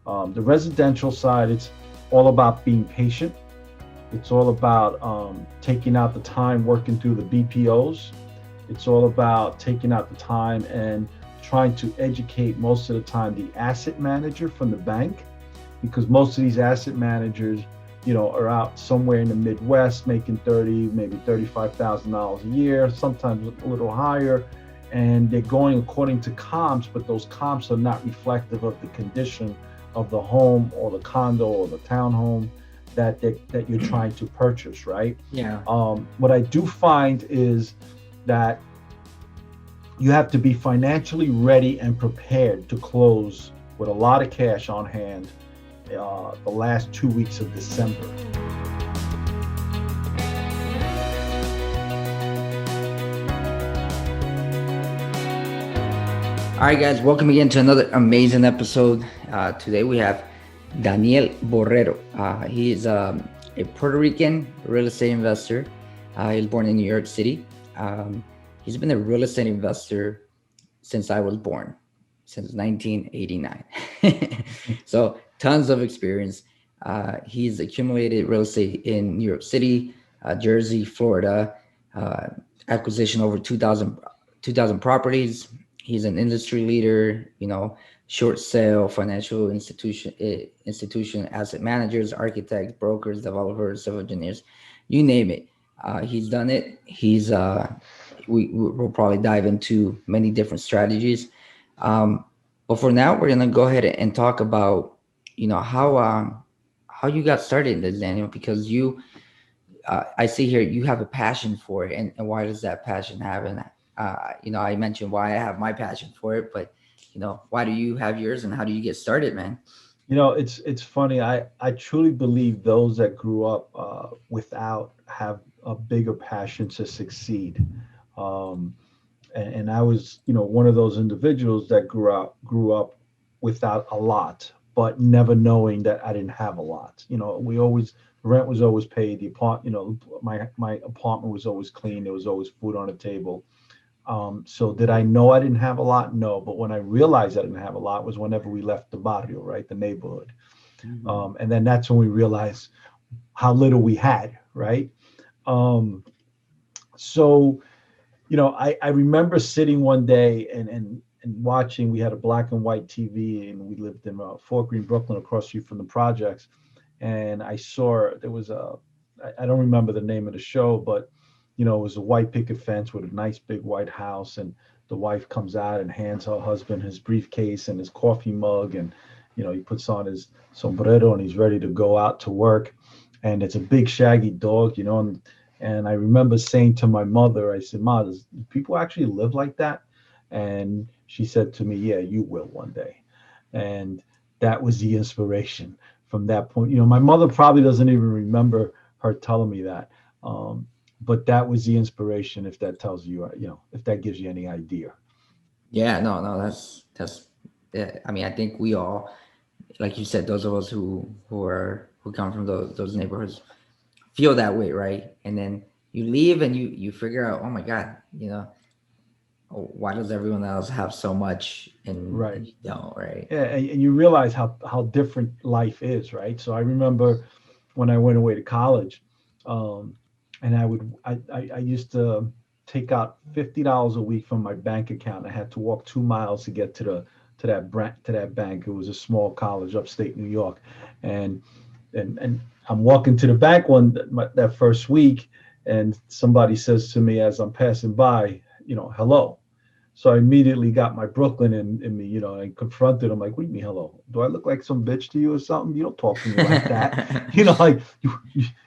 The residential side, it's all about being patient. It's all about taking out the time working through the BPOs. It's all about taking out the time and trying to educate most of the time the asset manager from the bank, because most of these asset managers, are out somewhere in the Midwest making 30, maybe $35,000 a year, sometimes a little higher, and they're going according to comps, but those comps are not reflective of the condition of the home or the condo or the townhome that you're trying to purchase, right? Yeah. What I do find is that you have to be financially ready and prepared to close with a lot of cash on hand the last 2 weeks of December. All right, guys, welcome again to another amazing episode. Today we have Daniel Borrero. He is a Puerto Rican real estate investor. He was born in New York City. He's been a real estate investor since I was born, since 1989. So tons of experience. He's accumulated real estate in New York City, Jersey, Florida, uh, acquisition over 2,000 properties. He's an industry leader, short sale, financial institution, asset managers, architects, brokers, developers, civil engineers, you name it. He's done it. We'll probably dive into many different strategies. Um, but for now, we're gonna go ahead and talk about, how you got started in this, Daniel, because I see here you have a passion for it, and why does that passion have? And I mentioned why I have my passion for it, but why do you have yours, and how do you get started, man? It's funny. I truly believe those that grew up without have a bigger passion to succeed. Um, and I was, one of those individuals that grew up without a lot, but never knowing that I didn't have a lot. We always rent was always paid. The apartment, my apartment was always clean. There was always food on the table. So did I know I didn't have a lot? No. But when I realized I didn't have a lot was whenever we left the barrio, right, the neighborhood, Mhm. and then that's when we realized how little we had, right? Um, so I remember sitting one day and watching. We had a black and white TV, and we lived in Fort Greene, Brooklyn, across the street from the projects. And I saw there was I don't remember the name of the show, but it was a white picket fence with a nice big white house, and the wife comes out and hands her husband his briefcase and his coffee mug, and he puts on his sombrero and he's ready to go out to work, and it's a big shaggy dog, and I remember saying to my mother, I said, "Ma, does people actually live like that?" And she said to me, "Yeah, you will one day." And that was the inspiration from that point. My mother probably doesn't even remember her telling me that. But that was the inspiration, if that tells you, if that gives you any idea. Yeah, no, no, that's. Yeah, I mean, I think we all, like you said, those of us who come from those neighborhoods feel that way, right? And then you leave and you figure out, oh my God, why does everyone else have so much Right. and you don't, right? Yeah, and you realize how different life is, right? So I remember when I went away to college, um, and I used to take out $50 a week from my bank account. I had to walk 2 miles to get to that bank. It was a small college, upstate New York, and and I'm walking to the bank that first week, and somebody says to me as I'm passing by, hello. So I immediately got my Brooklyn in me, and confronted him like, "What do you mean, hello? Do I look like some bitch to you or something? You don't talk to me like that." Like,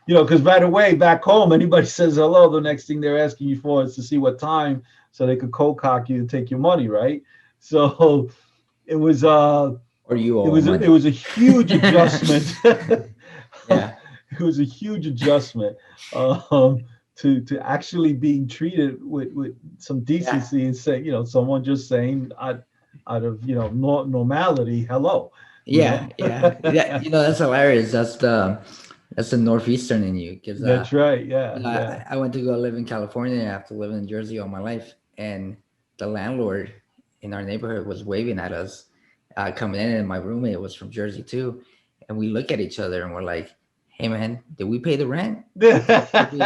because right away back home, anybody says hello, the next thing they're asking you for is to see what time so they could cold cock you and take your money, right? So it was Or you it owe was a, it money. was a huge adjustment. Yeah, It was a huge adjustment um, to actually being treated with some yeah, decency and say, someone just saying out of normality, hello, yeah, yeah, yeah. That's hilarious. That's the northeastern in you, because That's right. Yeah, yeah. I went to go live in California after living in Jersey all my life, and the landlord in our neighborhood was waving at us coming in, and my roommate was from Jersey too, and we look at each other and we're like, "Hey, man, did we pay the rent? Did we,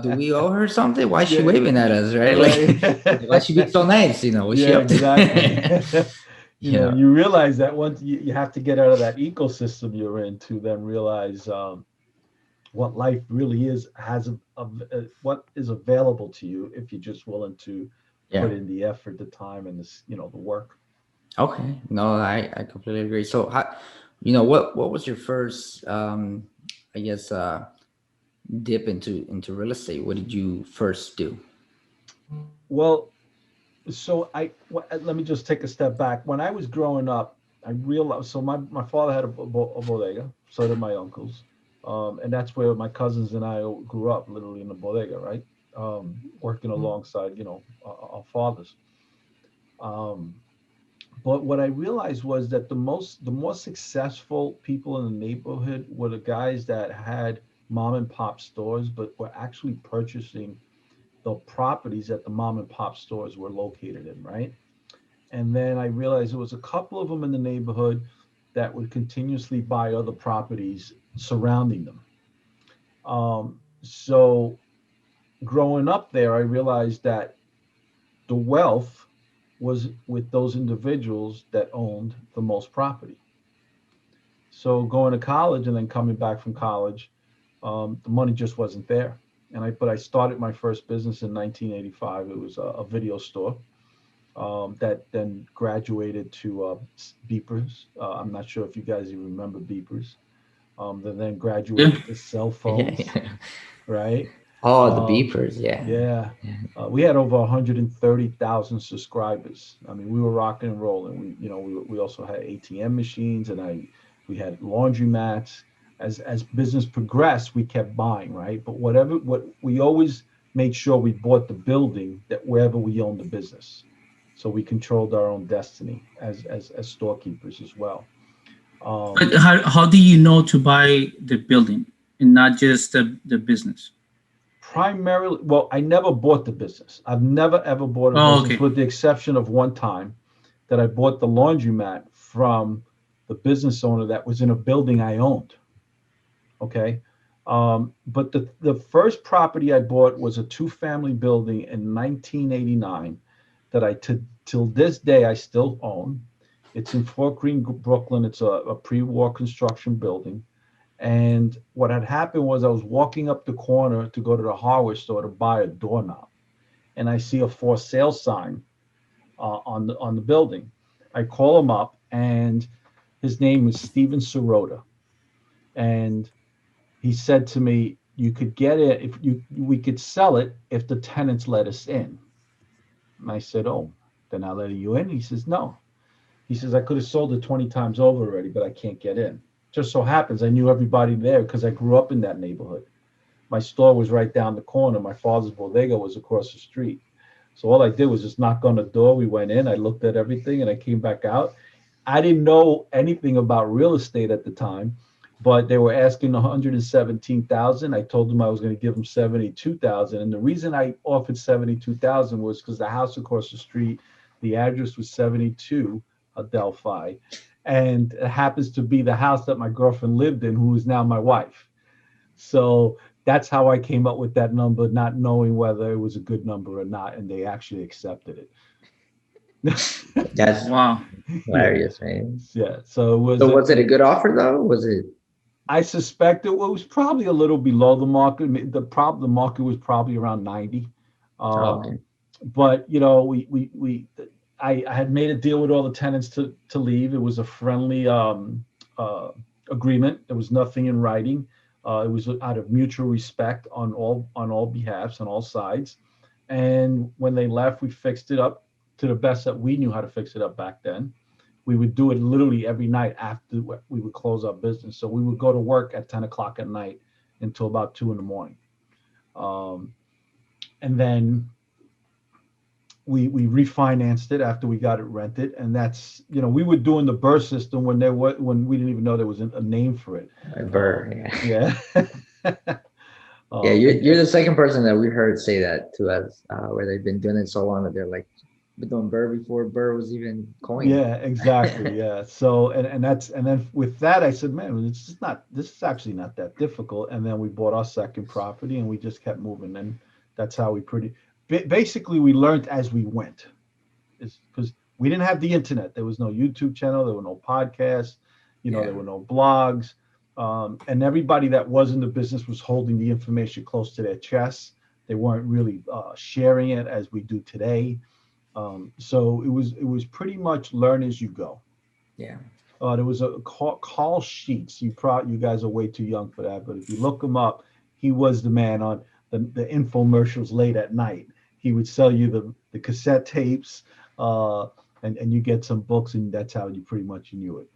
do we owe her something? Why is she Yeah, waving at us, right? right. Like, why she be so nice? What's she Yeah, up exactly. to?" you know, You realize that once you have to get out of that ecosystem you're in to then realize what life really is, what is available to you if you're just willing to yeah. put in the effort, the time, and the work. Okay. No, I completely agree. So, what was your first, I guess, dip into real estate? What did you first do? Well, let me just take a step back. When I was growing up, I realized, so my father had a bodega, so did my uncles. And that's where my cousins and I grew up, literally in the bodega, right? Working alongside, our fathers. Um, but what I realized was that the more successful people in the neighborhood were the guys that had mom and pop stores, but were actually purchasing the properties that the mom and pop stores were located in, right? And then I realized there was a couple of them in the neighborhood that would continuously buy other properties surrounding them. So growing up there, I realized that the wealth was with those individuals that owned the most property. So going to college and then coming back from college, the money just wasn't there. But I started my first business in 1985. It was a video store that then graduated to beepers. I'm not sure if you guys even remember beepers. That then Yeah. graduated to cell Yeah, phones, yeah. right? Oh, the Um, beepers. Yeah. yeah, Yeah. we had over 130,000 subscribers. I mean, we were rocking and rolling. We also had ATM machines, and we had laundromats. As business progressed, we kept buying, right? But what we always made sure we bought the building that wherever we owned the business, so we controlled our own destiny as storekeepers as well. But Um, how do you know to buy the building and not just the business? Primarily, well, I never bought the business. I've never ever bought a Oh, business, okay. with the exception of one time that I bought the laundromat from the business owner that was in a building I owned. Okay. But the first property I bought was a two-family building in 1989 that till this day I still own. It's in Fort Greene, Brooklyn. It's a pre-war construction building. And what had happened was I was walking up the corner to go to the hardware store to buy a doorknob, and I see a for sale sign on the building. I call him up, and his name is Steven Sirota, and he said to me, "You could get it if we could sell it if the tenants let us in." And I said, "Oh, they're not letting you in?" He says, "No." He says, "I could have sold it 20 times over already, but I can't get in." Just so happens I knew everybody there because I grew up in that neighborhood. My store was right down the corner. My father's bodega was across the street. So all I did was just knock on the door. We went in, I looked at everything, and I came back out. I didn't know anything about real estate at the time, but they were asking 117,000. I told them I was going to give them 72,000. And the reason I offered 72,000 was because the house across the street, the address was 72 Adelphi. And it happens to be the house that my girlfriend lived in, who is now my wife. So that's how I came up with that number, not knowing whether it was a good number or not, and they actually accepted it. That's Wow. Yeah, hilarious, man. yeah. So it was So a, was it a good offer though? Was it? I suspect it was probably a little below the market. The market was probably around 90. Oh, Um, okay. but I had made a deal with all the tenants to leave. It was a friendly uh, agreement. There was nothing in writing. It was out of mutual respect on all behalfs, on all sides. And when they left, we fixed it up to the best that we knew how to fix it up back then. We would do it literally every night after we would close our business. So we would go to work at 10 o'clock at night until about 2 in the morning. Um, and then we refinanced it after we got it rented, and that's we were doing the burst system when we didn't even know there was a name for it. A bird. Yeah. Yeah. Yeah, um, you're and, you're and the second person that we heard say that to us, where they've been doing it so long that they're like, been doing Burr before Burr was even coined. Yeah, exactly. Yeah. So and then with that I said, man, this is actually not that difficult. And then we bought our second property and we just kept moving. And that's how we basically we learned as we went. Is because we didn't have the internet. There was no YouTube channel, there were no podcasts, there Yeah. were no blogs. And everybody that was in the business was holding the information close to their chests. They weren't really sharing it as we do today. So it was pretty much learn as you go. Yeah. There was a call sheets. You guys are way too young for that, but if you look him up, he was the man on the infomercials late at night. He would sell you the cassette tapes, uh, and you get some books, and that's how you pretty much knew it.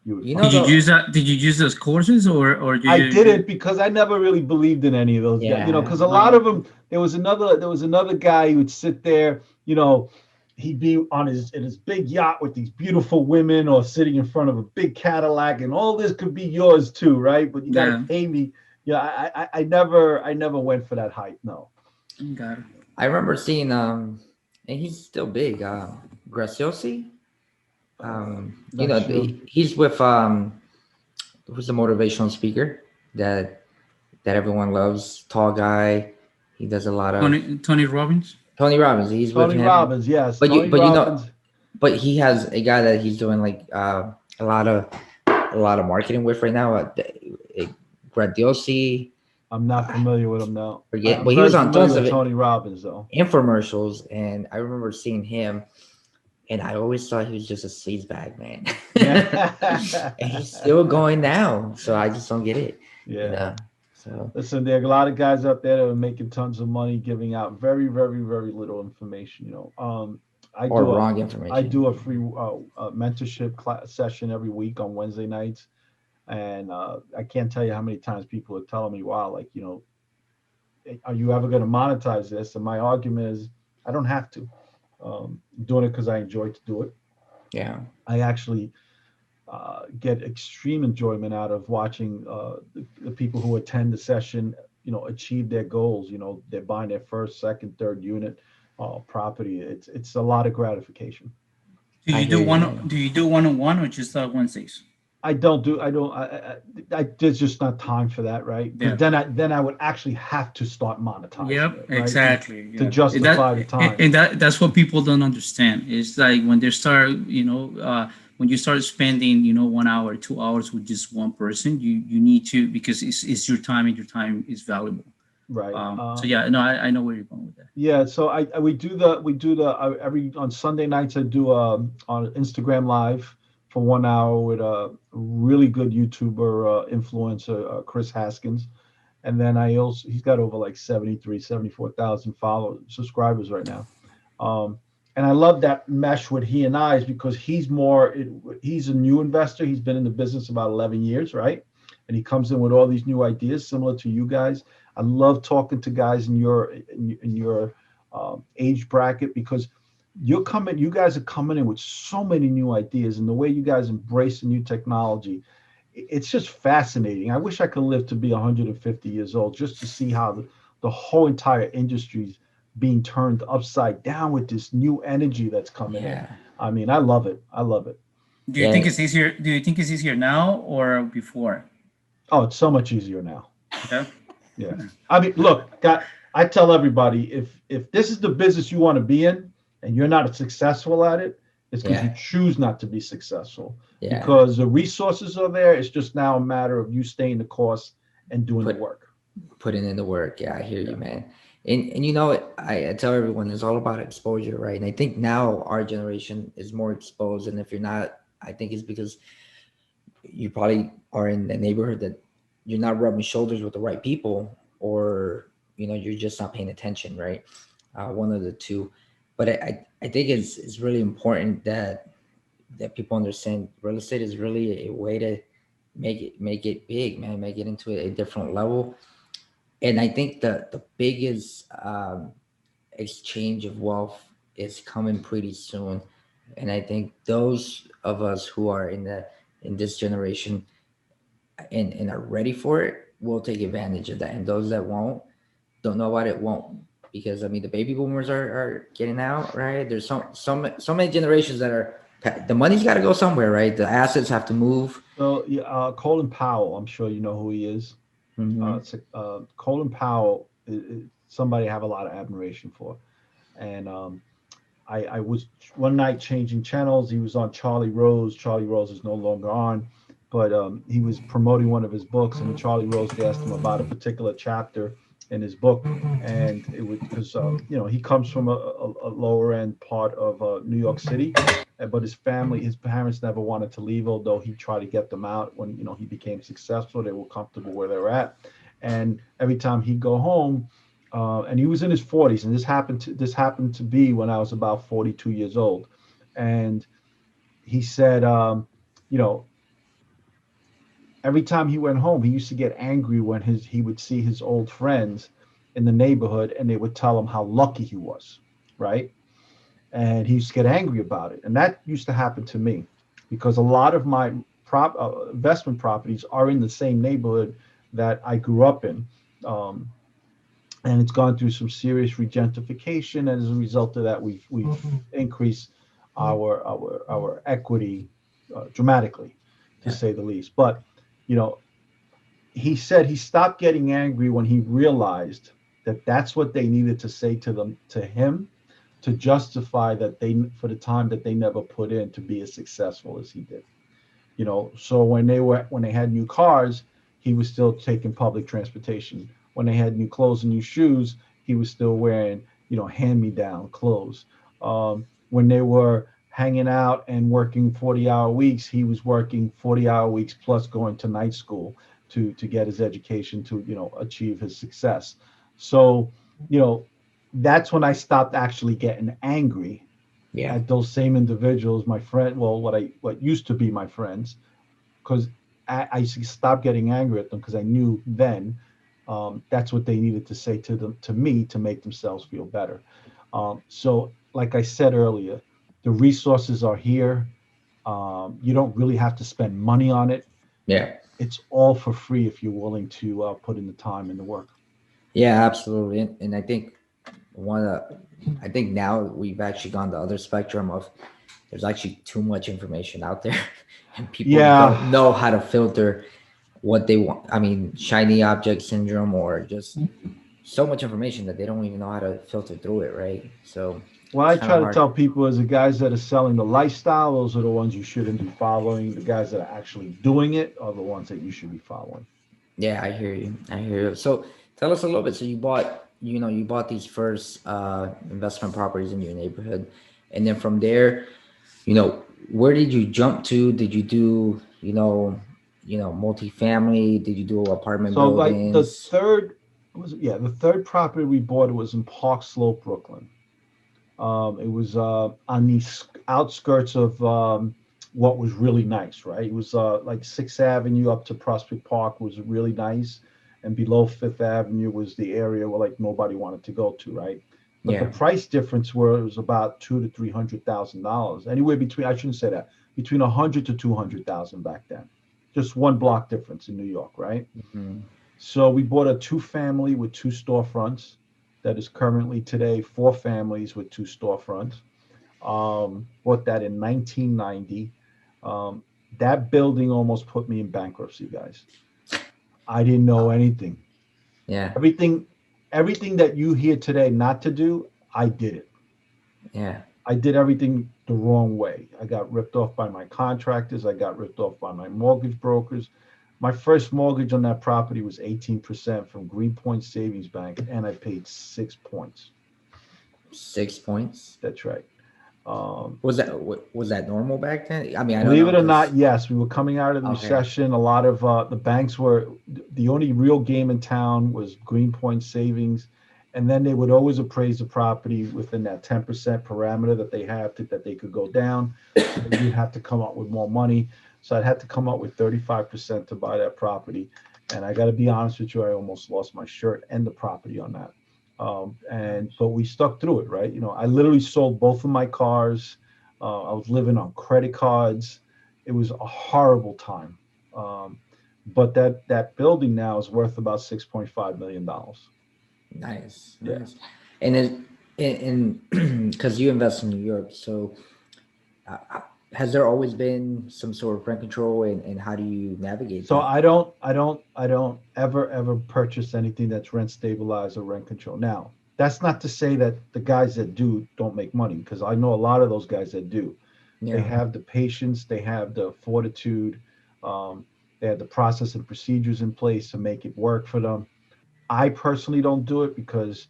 You would You know Did find you out. use the that? Did you use those courses, or do I you? didn't because I never really believed in any of those guys, yeah. because a lot of them, there was another guy who would sit there, he'd be on his in his big yacht with these beautiful women or sitting in front of a big Cadillac, and all this could be yours too, right? But you got to Yeah, pay me. Yeah, I never went for that hype. No. got it. I remember seeing and he's still big, Graciosi. Not sure. He's with who's the motivational speaker that everyone loves, tall guy. He does a lot of Tony Robbins. Tony Robbins. He's with Tony him. Robbins, yes, But Tony Robbins. he has a guy that he's doing like a lot of marketing with right now. Gradiosi, I'm not familiar with him now. forget, I'm but he very was on familiar tons with of Tony Robbins though. infomercials, and I remember seeing him, and I always thought he was just a sleazebag man, Yeah. and he's still going now. So I just don't get it, you Yeah. know. So Listen, there are a lot of guys out there that are making tons of money giving out very, very, very little information. I or do a wrong I do a information. free mentorship class session every week on Wednesday nights, and I can't tell you how many times people are telling me, "Wow, like are you ever going to monetize this?" And my argument is, I don't have to. I'm doing it because I enjoy to do it. Yeah, I actually get extreme enjoyment out of watching the people who attend the session, achieve their goals. They're buying their first, second, third unit property. It's a lot of gratification. Do I you hear do you, one? man. Do you do one-on-one or just Wednesdays? There's just not time for that, right? Because Yeah. then I would actually have to start monetizing Yep. it, right? To Exactly. to Yeah. justify the time. And that's what people don't understand. It's like when they start, when you start spending, 1 hour, 2 hours with just one person, you need to, because it's your time and your time is valuable. Right. So yeah, no, I know where you're going with that. Yeah, so we do the every on Sunday nights I do on Instagram live for 1 hour with a really good YouTuber influencer, Chris Haskins. And then I also he's got over like 74,000 followers subscribers right now. Um, and I love that mesh with he and I is because he's a new investor. He's been in the business about 11 years, right? And he comes in with all these new ideas similar to you guys. I love talking to guys in your age bracket because you guys are coming in with so many new ideas, and the way you guys embrace the new technology, it's just fascinating. I wish I could live to be 150 years old just to see how the whole entire industry is being turned upside down with this new energy that's coming in. Yeah, I mean, I love it. I love it. Do you think yeah. it's easier? Do you think it's easier now or before? Oh, it's so much easier now. Yeah. Yeah. I mean, look, I tell everybody if this is the business you want to be in and you're not successful at it, it's because you Yeah, choose not to be successful. yeah. Because the resources are there. It's just now a matter of you staying the course and doing the Put work. putting in the work. Yeah, I hear Yeah. you, man. And I tell everyone it's all about exposure, right? And I think now our generation is more exposed. And if you're not, I think it's because you probably are in the neighborhood that you're not rubbing shoulders with the right people, or you're just not paying attention, right? One of the two. But I think it's really important that people understand real estate is really a way to make it big, man, make it into a different level. And I think the biggest exchange of wealth is coming pretty soon. And I think those of us who are in this generation and are ready for it will take advantage of that. And those that won't, don't know about it, won't because I mean the baby boomers are getting out, right? There's so many generations that are the money's got to go somewhere, right? The assets have to move. So yeah, Colin Powell, I'm sure you know who he is. Hmm. Colin Powell is somebody I have a lot of admiration for. And I was one night changing channels. He was on Charlie Rose. Charlie Rose is no longer on, but he was promoting one of his books, and Charlie Rose asked him about a particular chapter in his book, and it was because he comes from a lower end part of New York City, but his parents never wanted to leave, although he tried to get them out when he became successful. They were comfortable where they're at, and every time he'd go home, and he was in his 40s, and this happened to be when I was about 42 years old, and he said, you know, every time he went home, he used to get angry when he would see his old friends in the neighborhood, and they would tell him how lucky he was, right? And he used to get angry about it, and that used to happen to me because a lot of my investment properties are in the same neighborhood that I grew up in. Um, and it's gone through some serious regentification. And as a result of that, we've increased our equity dramatically, to Yeah, say the least. But you know, he said he stopped getting angry when he realized that that's what they needed to say to him to justify that they for the time that they never put in to be as successful as he did. So when they had new cars, he was still taking public transportation. When they had new clothes and new shoes, he was still wearing hand me down clothes. When they were hanging out and working 40-hour weeks, he was working 40-hour weeks plus going to night school to get his education to achieve his success. So you know that's when I stopped actually getting angry yeah, at those same individuals, my friend, well, what used to be my friends, because I stopped getting angry at them because I knew then that's what they needed to say to me to make themselves feel better. So, like I said earlier, the resources are here. You don't really have to spend money on it. yeah, It's all for free if you're willing to put in the time and the work. yeah, absolutely. And I think one of I think now we've actually gone the other spectrum of there's actually too much information out there, and people Yeah, don't know how to filter what they want. I mean, shiny object syndrome, or just so much information that they don't even know how to filter through it, right? So what it's I kind of try to hard. tell people is the guys that are selling the lifestyle, those are the ones you shouldn't be following. The guys that are actually doing it are the ones that you should be following. Yeah, I hear you. I hear you. So tell us a little bit. So you bought these first investment properties in your neighborhood, and then from there, where did you jump to? Did you do, multifamily? Did you do apartment So like the buildings? third was it? Yeah, the third property we bought was in Park Slope, Brooklyn. It was on the outskirts of what was really nice, right? It was like Sixth Avenue up to Prospect Park was really nice, and below Fifth Avenue was the area where like nobody wanted to go to, right? But the Yeah. price difference was about $200,000 to $300,000, anywhere between. I shouldn't say that, between 100 to 200,000 back then, just one block difference in New York, right? Mhm. So we bought a two-family with two storefronts that is currently today four families with two storefronts. Bought that in 1990. Um, that building almost put me in bankruptcy, guys. I didn't know Oh, anything. yeah. Everything, everything that you hear today not to do, I did it. Yeah. I did everything the wrong way. I got ripped off by my contractors. I got ripped off by my mortgage brokers. My first mortgage on that property was 18% from Greenpoint Savings Bank, and I paid 6 points. 6 points. That's right. Um, Was that normal back then? I mean, I don't Believe know it or because not, yes, we were coming out of the okay. recession. A lot of the banks were the only real game in town was Greenpoint Savings, and then they would always appraise the property within that 10% parameter that they have that they could go down. So then you'd have to come up with more money. So I'd have to come up with 35% to buy that property. And I got to be honest with you, I almost lost my shirt and the property on that. And but we stuck through it, right? I literally sold both of my cars. I was living on credit cards. It was a horrible time. Um, but that building now is worth about $6.5 million. Nice, Yeah. nice. And it, and because you invest in New York, so has there always been some sort of rent control, and how do you navigate So that? I don't ever purchase anything that's rent stabilized or rent control. Now, that's not to say that the guys that do don't make money, because I know a lot of those guys that do. They Yeah, have the patience, they have the fortitude, um, they have the process and procedures in place to make it work for them. I personally don't do it because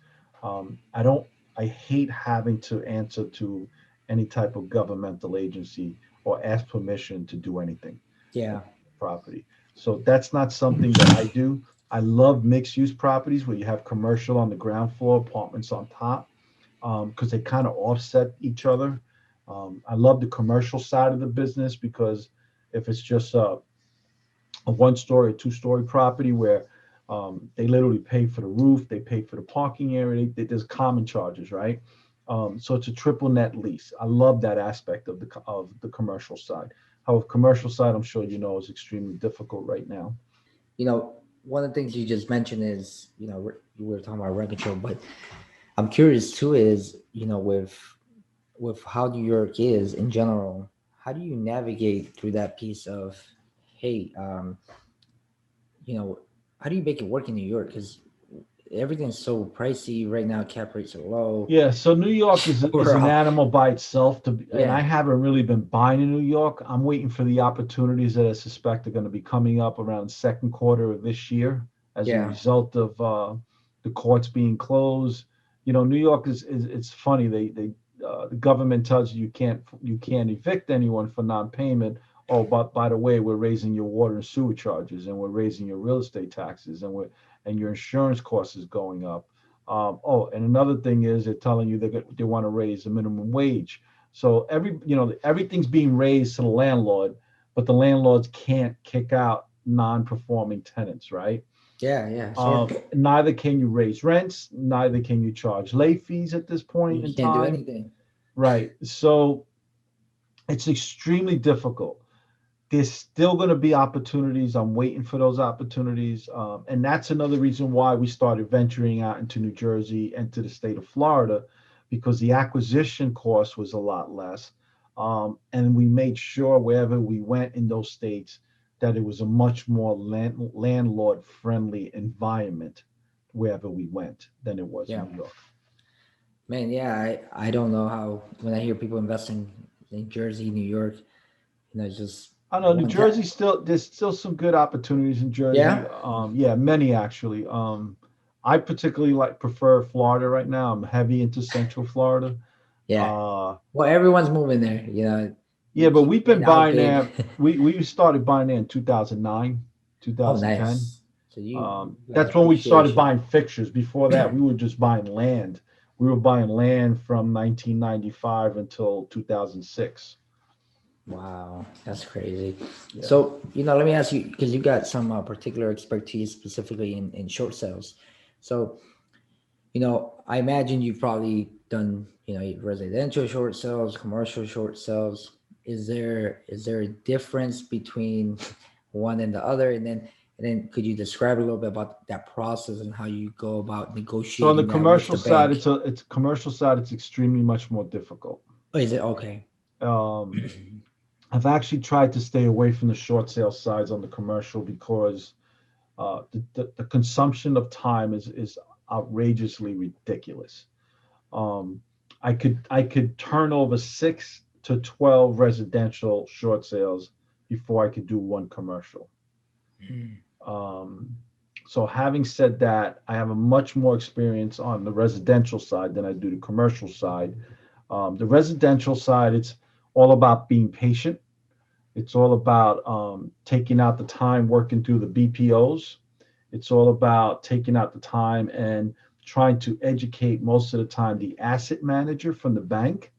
I don't. I hate having to answer to any type of governmental agency or ask permission to do anything yeah, property. So that's not something that I do. I love mixed use properties where you have commercial on the ground floor, apartments on top, because they kind of offset each other. I love the commercial side of the business because if it's just a one story or two-story property where they literally pay for the roof, they pay for the parking area, there's common charges, right? So it's a triple net lease. I love that aspect of the commercial side. However, commercial side, I'm sure you know, is extremely difficult right now. you know, one of the things you just mentioned is, we were talking about rent control, but I'm curious too is, with how New York is in general, how do you navigate through that piece of, hey, you know, how do you make it work in New York? Because everything's so pricey right now. Cap rates are low. Yeah, so New York is We're an all, animal by itself and I yeah, haven't really been buying in New York. I'm waiting for the opportunities that I suspect are going to be coming up around second quarter of this year as a yeah, result of the courts being closed. You know, New York is it's funny. The government tells you you can't evict anyone for non-payment. Oh, but by the way, we're raising your water and sewer charges, and we're raising your real estate taxes, and your insurance cost is going up. Oh, and another thing is they're telling you they want to raise the minimum wage. So everything's being raised to the landlord, but the landlords can't kick out non-performing tenants, right? yeah, yeah. Sure. Neither can you raise rents, neither can you charge late fees at this point You in can't do time, anything. right? So it's extremely difficult. There's still going to be opportunities. I'm waiting for those opportunities. And that's another reason why we started venturing out into New Jersey and to the state of Florida, because the acquisition cost was a lot less. And we made sure wherever we went in those states that it was a much more landlord friendly environment wherever we went than it was Yeah, New York. man. Yeah, I don't know how when I hear people investing in Jersey, New York, it's just I know New one Jersey tap. still there's still some good opportunities in Yeah, Jersey. Yeah, many actually. I particularly prefer Florida right now. I'm heavy into Central Florida. yeah. Uh, Well, everyone's moving there. yeah, but You we've been can't buying outbid. there. We started buying there in 2009, Oh, 2010. nice. So you got That's when we started appreciation. buying fixtures. Before that, we were just buying land. We were buying land from 1995 until 2006. Wow, that's crazy. Yeah. So, let me ask you, because you got some particular expertise specifically in short sales. So, I imagine you've probably done, residential short sales, commercial short sales. Is there a difference between one and the other? And then could you describe a little bit about that process and how you go about So on the negotiating that with commercial the side, bank? it's commercial side. It's extremely much more difficult. Oh, is it okay? Um, I've actually tried to stay away from the short sale sides on the commercial because the consumption of time is outrageously ridiculous. Um, I could turn over 6 to 12 residential short sales before I could do one commercial. Mm. Um, so having said that, I have a much more experience on the residential side than I do the commercial side. The residential side, it's all about being patient. It's all about taking out the time working through the BPOs. It's all about taking out the time and trying to educate most of the time the asset manager from the bank,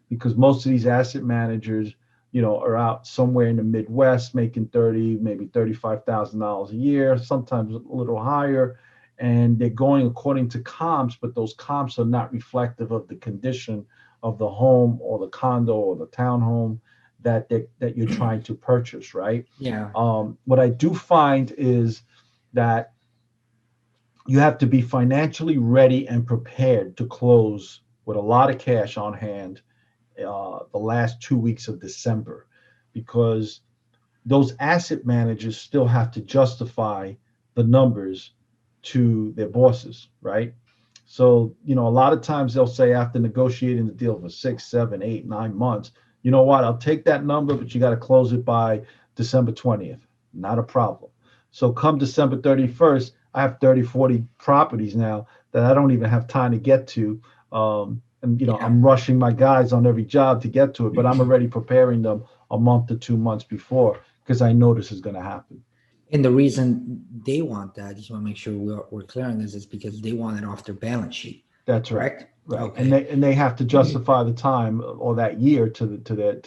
because most of these asset managers, are out somewhere in the Midwest making 30, maybe $35,000 a year, sometimes a little higher, and they're going according to comps, but those comps are not reflective of the condition of the home or the condo or the townhome that you're trying to purchase, right? Yeah. What I do find is that you have to be financially ready and prepared to close with a lot of cash on hand the last 2 weeks of December, because those asset managers still have to justify the numbers to their bosses, right? So, a lot of times they'll say after negotiating the deal for 6, 7, 8, 9 months, you know what, I'll take that number, but you got to close it by December 20th. Not a problem. So come December 31st, I have 30, 40 properties now that I don't even have time to get to. And Yeah. I'm rushing my guys on every job to get to it, but I'm already preparing them a month to 2 months before because I know this is going to happen. And the reason they want that, just want to make sure we're clear on this, is because they want it off their balance sheet, That's right. correct? Right. And Okay. they have to justify the time or that year to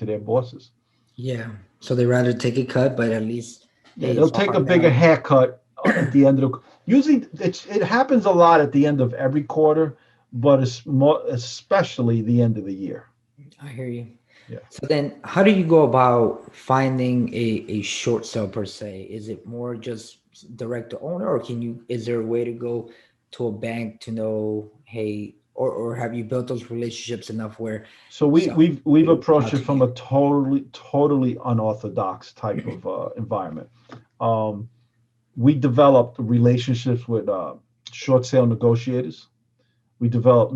their bosses. Yeah. So they rather take a cut, but at least, Yeah, hey, they'll it's off take our a bigger balance. haircut at the end of the. Usually, it happens a lot at the end of every quarter, but it's more especially the end of the year. I hear you. Yeah. So then, how do you go about finding a short sale per se? Is it more just direct to owner, or is there a way to go to a bank to know, hey, or have you built those relationships enough where So we some we've will reach approached out it to from you? a totally unorthodox type of environment. Um, we developed relationships with short sale negotiators. We developed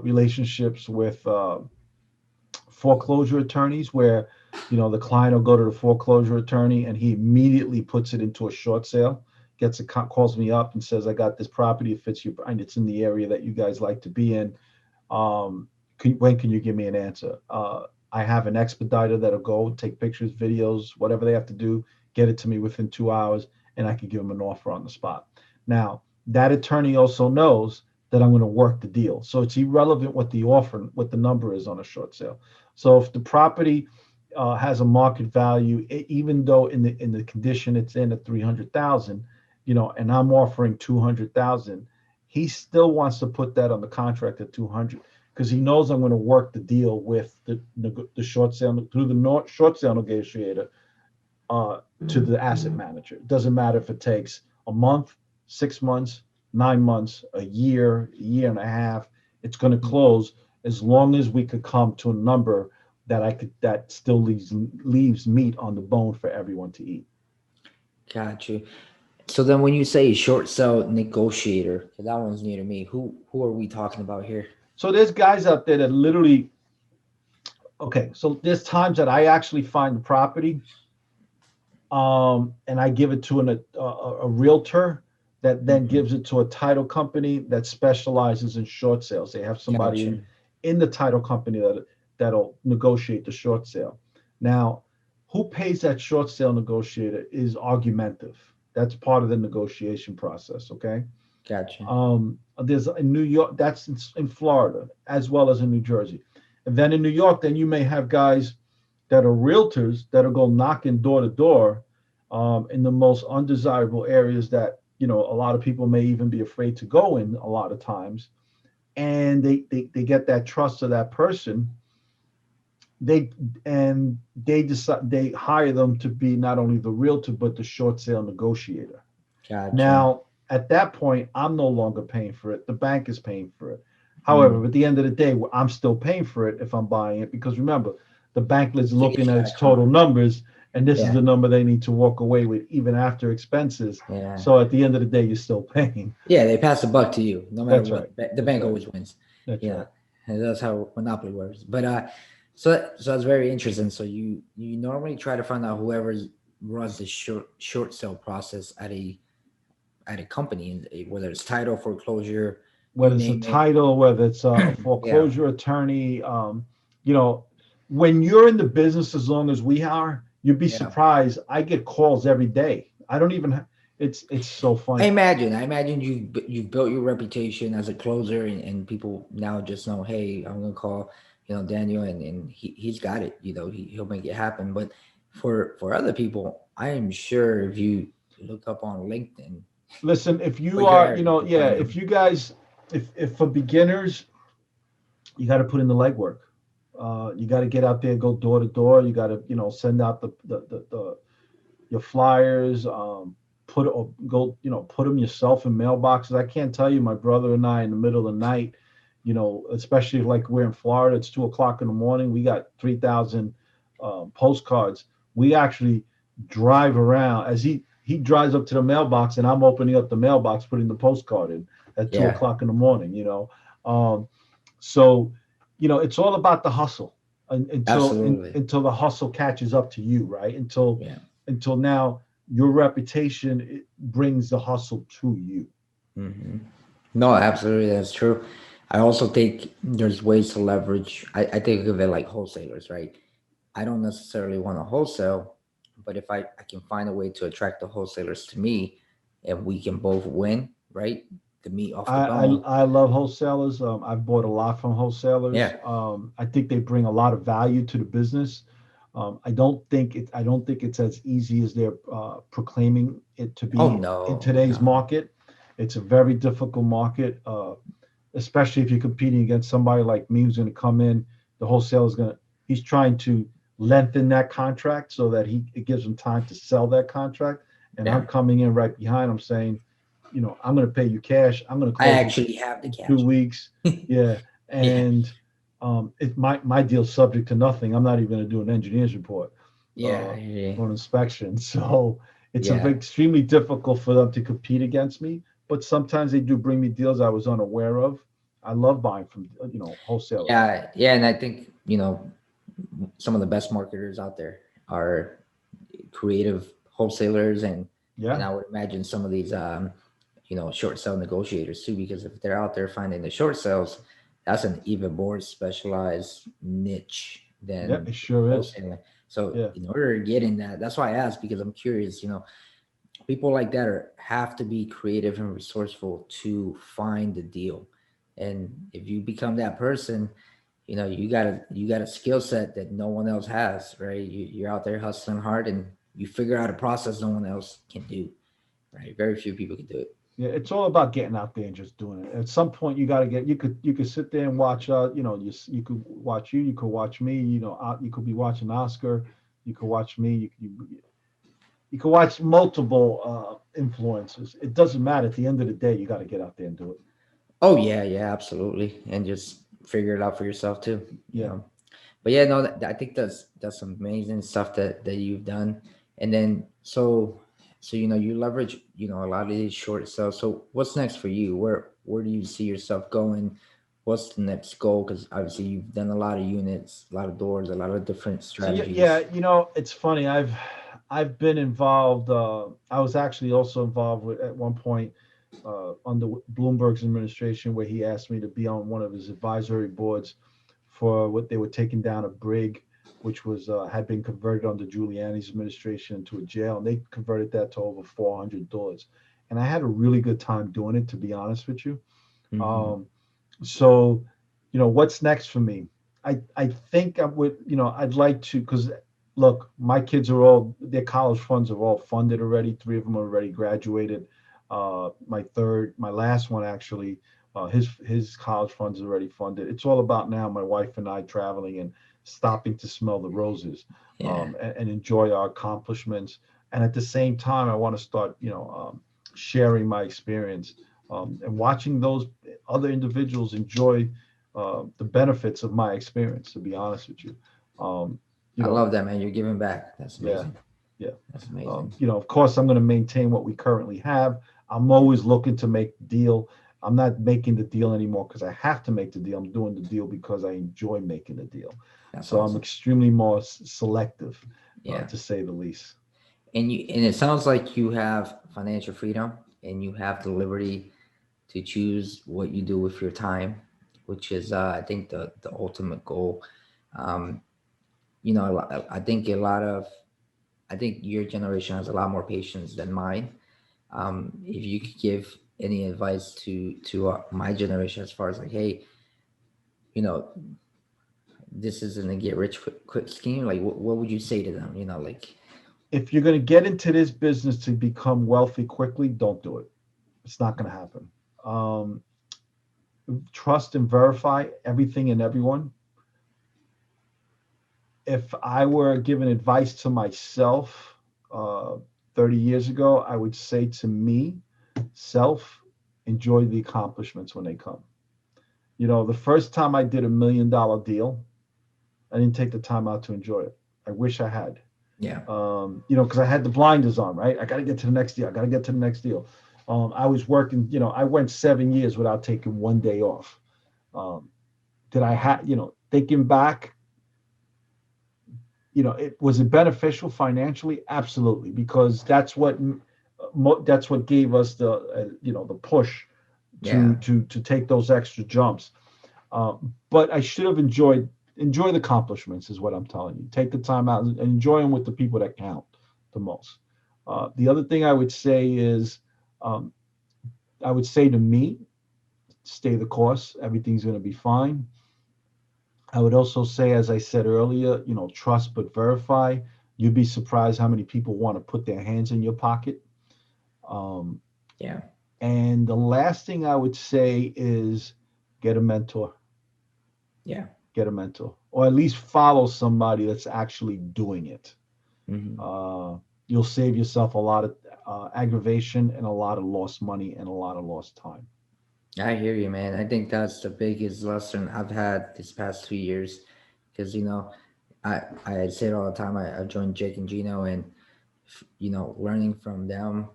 relationships with foreclosure attorneys where the client will go to the foreclosure attorney and he immediately puts it into a short sale, calls me up and says, I got this property, it fits you, and it's in the area that you guys like to be in. When can you give me an answer? I have an expediter that'll go take pictures, videos, whatever they have to do, get it to me within 2 hours, and I can give them an offer on the spot. Now, that attorney also knows that I'm going to work the deal. So it's irrelevant what the number is on a short sale. So if the property has a market value, even though in the condition it's in at 300,000, and I'm offering 200,000, he still wants to put that on the contract at 200 because he knows I'm going to work the deal with the short sale through the short sale negotiator to the asset manager. It doesn't matter if it takes a month, 6 months, 9 months, a year and a half. It's going to close as long as we could come to a number that still leaves meat on the bone for everyone to eat. Got you. So then, when you say short sale negotiator, 'cause that one's new to me. Who are we talking about here? So there's guys out there that literally, okay, so there's times that I actually find the property, and I give it to a realtor that then Mhm. gives it to a title company that specializes in short sales. They have somebody Gotcha. in the title company that'll negotiate the short sale. Now, who pays that short sale negotiator is argumentative. That's part of the negotiation process. Okay. Gotcha. There's in New York, that's in Florida as well as in New Jersey, and then in New York, then you may have guys that are realtors that'll go knocking door to door in the most undesirable areas that a lot of people may even be afraid to go in a lot of times, and they get that trust of that person. They they decide they hire them to be not only the realtor but the short sale negotiator. Gotcha. Now, at that point, I'm no longer paying for it. The bank is paying for it. However, Mm. at the end of the day, I'm still paying for it if I'm buying it because remember, the bank is To get looking you at out its of con. total numbers, and this is Yeah. the number they need to walk away with even after expenses. Yeah. So at the end of the day, you're still paying. Yeah, they pass the buck to you, no matter That's right. what. The That's bank right. always wins. That's Yeah, right. and that's how monopoly works. But so that's very interesting. So you normally try to find out whoever runs the short sale process at a company, whether it's title, foreclosure, you Whether it's a name it. title, whether it's a Yeah, foreclosure attorney, you know, when you're in the business as long as we are, you'd be yeah. surprised. I get calls every day. I don't even. It's so funny. I imagine you've built your reputation as a closer, and people now just know, hey, I'm gonna call, Daniel, and he's got it. He'll make it happen. But for other people, I am sure if you look up on LinkedIn, Listen, if or you your are, area, you can yeah, find if them. you guys, if for beginners, you got to put in the legwork. You got to get out there, go door to door. You got to, send out the your flyers, put or go, put them yourself in mailboxes. I can't tell you, my brother and I in the middle of the night, especially like we're in Florida, it's 2 o'clock in the morning. We got 3,000 postcards. We actually drive around as he drives up to the mailbox and I'm opening up the mailbox, putting the postcard in at two Yeah, o'clock in the morning. Um, so, it's all about the hustle absolutely. until the hustle catches up to you, right? Yeah. Until now, your reputation brings the hustle to you. Hmm. No, absolutely, that's true. I also think there's ways to leverage. I think of it like wholesalers, right? I don't necessarily want to wholesale, but if I can find a way to attract the wholesalers to me, and we can both win, right? The meat off the I, I bone. I love wholesalers. I've bought a lot from wholesalers. Yeah. I think they bring a lot of value to the business. I don't think it's as easy as they're proclaiming it to Oh be in no, today's no. market. It's a very difficult market, especially if you're competing against somebody like me who's going to come in. The wholesaler is going to he's trying to lengthen that contract so that it gives him time to sell that contract. And I'm Yeah. coming in right behind him saying, I'm going to pay you cash. I'm going to I close this actually have the in two cash. weeks. Yeah, Yeah. and my deal's subject to nothing. I'm not even going to do an engineer's report Yeah. uh, Yeah. or an inspection. So it's Yeah. extremely difficult for them to compete against me. But sometimes they do bring me deals I was unaware of. I love buying from wholesalers. Yeah. Yeah. And I think, some of the best marketers out there are creative wholesalers, and Yeah, I would imagine some of these short sale negotiators too, because if they're out there finding the short sales, that's an even more specialized niche yeah, than it sure is. wholesaling. So Yeah, in order to get in that's why I asked, because I'm curious. People like that have to be creative and resourceful to find the deal, and if you become that person, you got a skill set that no one else has, right? You're out there hustling hard, and you figure out a process no one else can do, right? Very few people can do it. yeah. It's all about getting out there and just doing it. At some point, you got to get. You could sit there and watch. You could watch you. You could watch me. You could be watching Oscar. You could watch me. You can watch multiple influences. It doesn't matter. At the end of the day, you got to get out there and do it. Oh yeah, yeah, absolutely, and just figure it out for yourself too. You Yeah. know, but yeah, no, I think that's amazing stuff that you've done. And then so you leverage a lot of these short sales. So what's next for you? Where do you see yourself going? What's the next goal? Because obviously you've done a lot of units, a lot of doors, a lot of different So yeah, strategies. it's funny. I've been involved. I was actually also involved with at one point under Bloomberg's administration, where he asked me to be on one of his advisory boards for what they were taking down a brig, which was had been converted under Giuliani's administration into a jail, and they converted that to over 400 doors. And I had a really good time doing it, to be honest with you. Hmm. Um, so, what's next for me? I think I would, I'd like to, because look, my kids are all, their college funds are all funded already. Three of them are already graduated. My last one actually, his college funds are already funded. It's all about now my wife and I traveling and stopping to smell the roses, Yeah, and enjoy our accomplishments. And at the same time, I want to start, sharing my experience, and watching those other individuals enjoy the benefits of my experience. To be honest with you, um, you I know, love that, man. You're giving back. That's yeah, amazing. yeah. That's amazing. Of course, I'm going to maintain what we currently have. I'm always looking to make the deal. I'm not making the deal anymore because I have to make the deal. I'm doing the deal because I enjoy making the deal. That's So I'm awesome. extremely more selective, Yeah. to say the least. And it sounds like you have financial freedom, and you have the liberty to choose what you do with your time, which is I think the ultimate goal. Um, I think I think your generation has a lot more patience than mine. If you could give any advice to my generation, as far as like, hey, you know, this isn't a get rich quick scheme. Like, what would you say to them? Like, If you're going to get into this business to become wealthy quickly, don't do it. It's not going to happen. Um, Trust and verify everything and everyone. If I were giving advice to myself, 30 years ago, I would say to me, self, enjoy the accomplishments when they come. The first time I did $1 million deal, I didn't take the time out to enjoy it. I wish I had. Yeah. Because I had the blinders on, right? I got to get to the next deal. I got to get to the next deal. I was working, I went 7 years without taking one day off. Um, did I have, thinking back, it beneficial financially? Absolutely, because that's what gave us the push Yeah. to take those extra jumps. But I should have enjoy the accomplishments is what I'm telling you. Take the time out and enjoy them with the people that count the most. The other thing I would say is, um, I would say to me, stay the course. Everything's going to be fine. I would also say, as I said earlier, trust but verify. You'd be surprised how many people want to put their hands in your pocket. Um, Yeah. and the last thing I would say is get a mentor. Yeah. Get a mentor, or at least follow somebody that's actually doing it. Hmm. Uh, you'll save yourself a lot of aggravation and a lot of lost money and a lot of lost time. I hear you, man. I think that's the biggest lesson I've had this past 2 years, because I say it all the time. I joined Jake and Gino, and learning from them.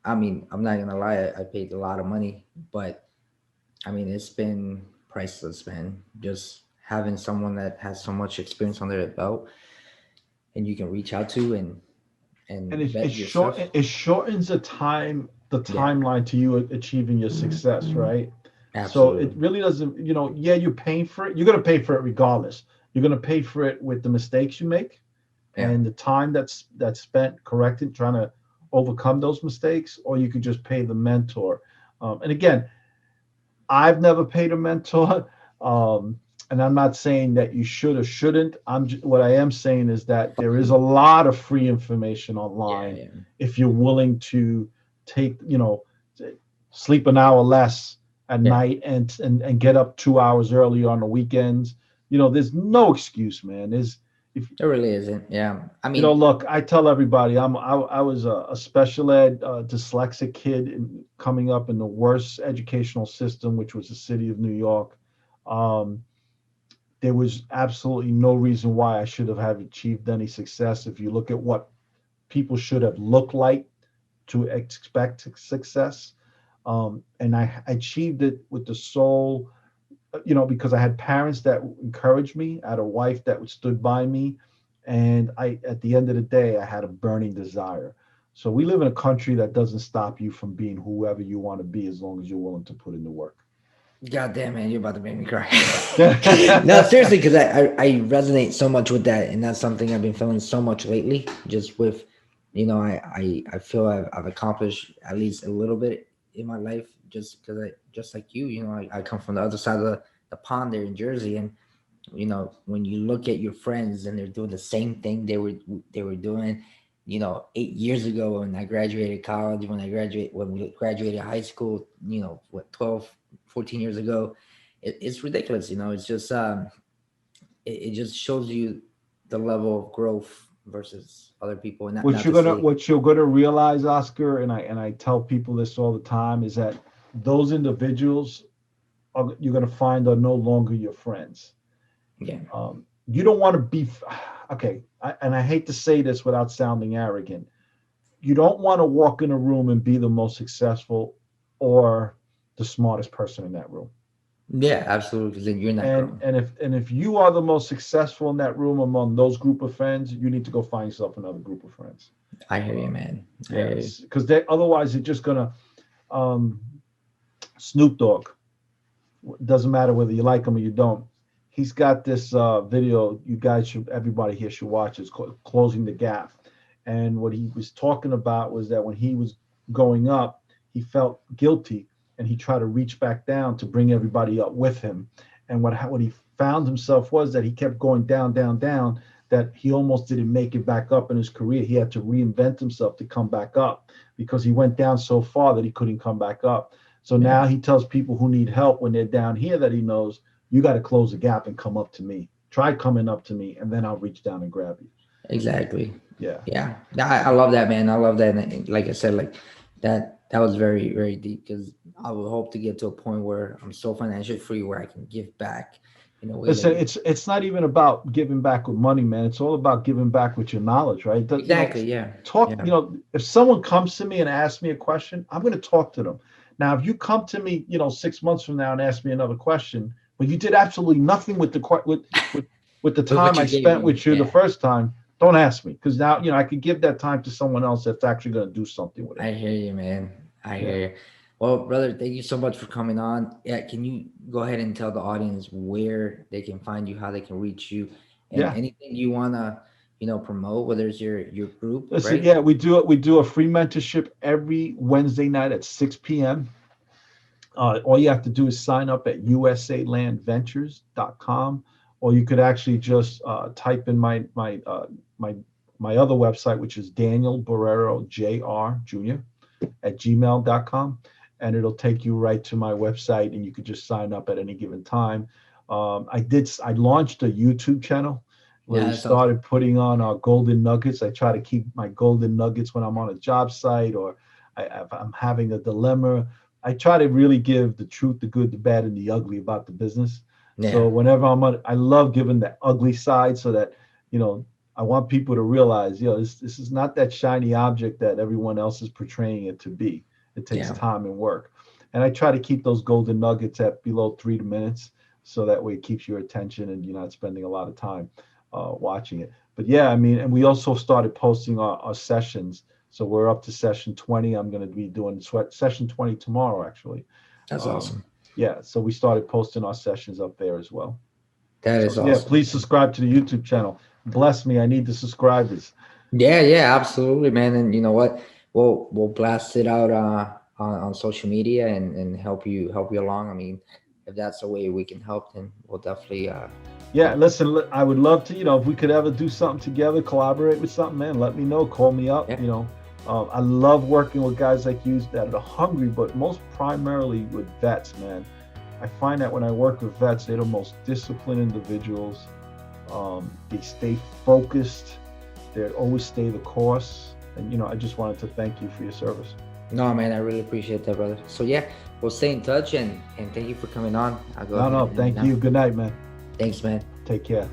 I mean, I'm not gonna lie. I paid a lot of money, but I mean, it's been priceless, man. Just having someone that has so much experience under their belt, and you can reach out to and And vet yourself. it shortens the Yeah, timeline to you achieving your success, right? So it absolutely. really doesn't, yeah, you're paying for it. You're going to pay for it regardless. You're going to pay for it with the mistakes you make Yeah, and the time that's spent correcting, trying to overcome those mistakes, or you could just pay the mentor. And again, I've never paid a mentor, and I'm not saying that you should or shouldn't. What I am saying is that there is a lot of free information yeah, online yeah, if you're willing to take, sleep an hour less at yeah. night and get up 2 hours early on the weekends. There's no excuse, man. There's if It really isn't. Yeah, I mean, look, I tell everybody I was a special ed dyslexic kid coming up in the worst educational system, which was the city of New York. Um, there was absolutely no reason why I should have achieved any success. If you look at what people should have looked like to expect success, and I achieved it with the sole, because I had parents that encouraged me, I had a wife that stood by me, and at the end of the day, I had a burning desire. So we live in a country that doesn't stop you from being whoever you want to be as long as you're willing to put in the work. God damn, man, you're about to make me cry. No, seriously, because I resonate so much with that, and that's something I've been feeling so much lately. Just with, I feel I've accomplished at least a little bit in my life, just because just like you, I come from the other side of the pond there in Jersey, and when you look at your friends and they're doing the same thing they were doing 8 years ago when I graduated college, when we graduated high school, what, 12, 14 years ago. It's ridiculous. It's just it just shows you the level of growth versus other people, and not to say. What you're gonna realize, Oscar, and I tell people this all the time, is that those individuals you're gonna find are no longer your friends. Yeah, You don't want to be okay. And I hate to say this without sounding arrogant. You don't want to walk in a room and be the most successful or the smartest person in that room. yeah, absolutely, because then you're not And growing. if you are the most successful in that room among those group of friends, you need to go find yourself another group of friends. I hear you, Uh, man. I hear you. yes, because they otherwise you're just gonna um, Snoop Dogg. Doesn't matter whether you like him or you don't. He's got this video. Everybody here should watch. It's called "Closing the Gap." And what he was talking about was that when he was going up, he felt guilty, and he tried to reach back down to bring everybody up with him. And what he found himself was that he kept going down, down, down. That he almost didn't make it back up in his career. He had to reinvent himself to come back up because he went down so far that he couldn't come back up. So Yeah, now he tells people who need help when they're down here that he knows, you got to close the gap and come up to me. Try coming up to me, and then I'll reach down and grab you. exactly. Yeah. Yeah, I love that, man. I love that. And like I said, like that was very very deep because I would hope to get to a point where I'm so financially free where I can give back in a way that Listen, you it's not even about giving back with money, man. It's all about giving back with your knowledge, right? You know, exactly. Yeah, talk. yeah. You know, if someone comes to me and asks me a question, I'm going to talk to them. Now, if you come to me, 6 months from now and ask me another question, but you did absolutely nothing with with the With what time you I gave spent me, with you the yeah. first time, don't ask me because now I could give that time to someone else that's actually going to do something with it. I hear you, man. I Yeah. hear you. Well, brother, thank you so much for coming on. Yeah, can you go ahead and tell the audience where they can find you, how they can reach you, and Yeah. anything you wanna, promote, whether it's your group, Listen, right? yeah, we do a free mentorship every Wednesday night at 6 p.m. All you have to do is sign up at usalandventures.com, or you could actually just type in my my other website, which is Daniel Borrero Jr. Jr. at gmail.com, and it'll take you right to my website, and you could just sign up at any given time. I launched a YouTube channel where Yeah, we that's awesome. started putting on our golden nuggets. I try to keep my golden nuggets when I'm on a job site, or if I'm having a dilemma. I try to really give the truth, the good, the bad, and the ugly about the business. So Yeah, whenever I'm on, I love giving the ugly side so that, you know, I want people to realize, this is not that shiny object that everyone else is portraying it to be. It takes yeah, time and work. And I try to keep those golden nuggets at below 3 minutes so that way it keeps your attention and you're not spending a lot of time watching it. But yeah, I mean, and we also started posting our sessions. So we're up to session 20. I'm going to be doing session 20 tomorrow, actually. that's Um, awesome. yeah, so we started posting our sessions up there as well. That So is yeah, awesome, please man. subscribe to the YouTube channel. Bless me, I need the subscribers. Yeah, yeah, absolutely, man. And you know what? We'll blast it out on social media and help you along. I mean, if that's the way we can help, then we'll definitely Yeah, help. listen, I would love to, if we could ever do something together, collaborate with something, man, let me know, call me up, Yeah, I love working with guys like you that are hungry, but most primarily with vets, man. I find that when I work with vets, they're the most disciplined individuals. They stay focused. They always stay the course. And, I just wanted to thank you for your service. no, man, I really appreciate that, brother. So yeah, we'll stay in touch and thank you for coming on. I'll go No, ahead no, and thank you. Good night, man. thanks, man. Take care.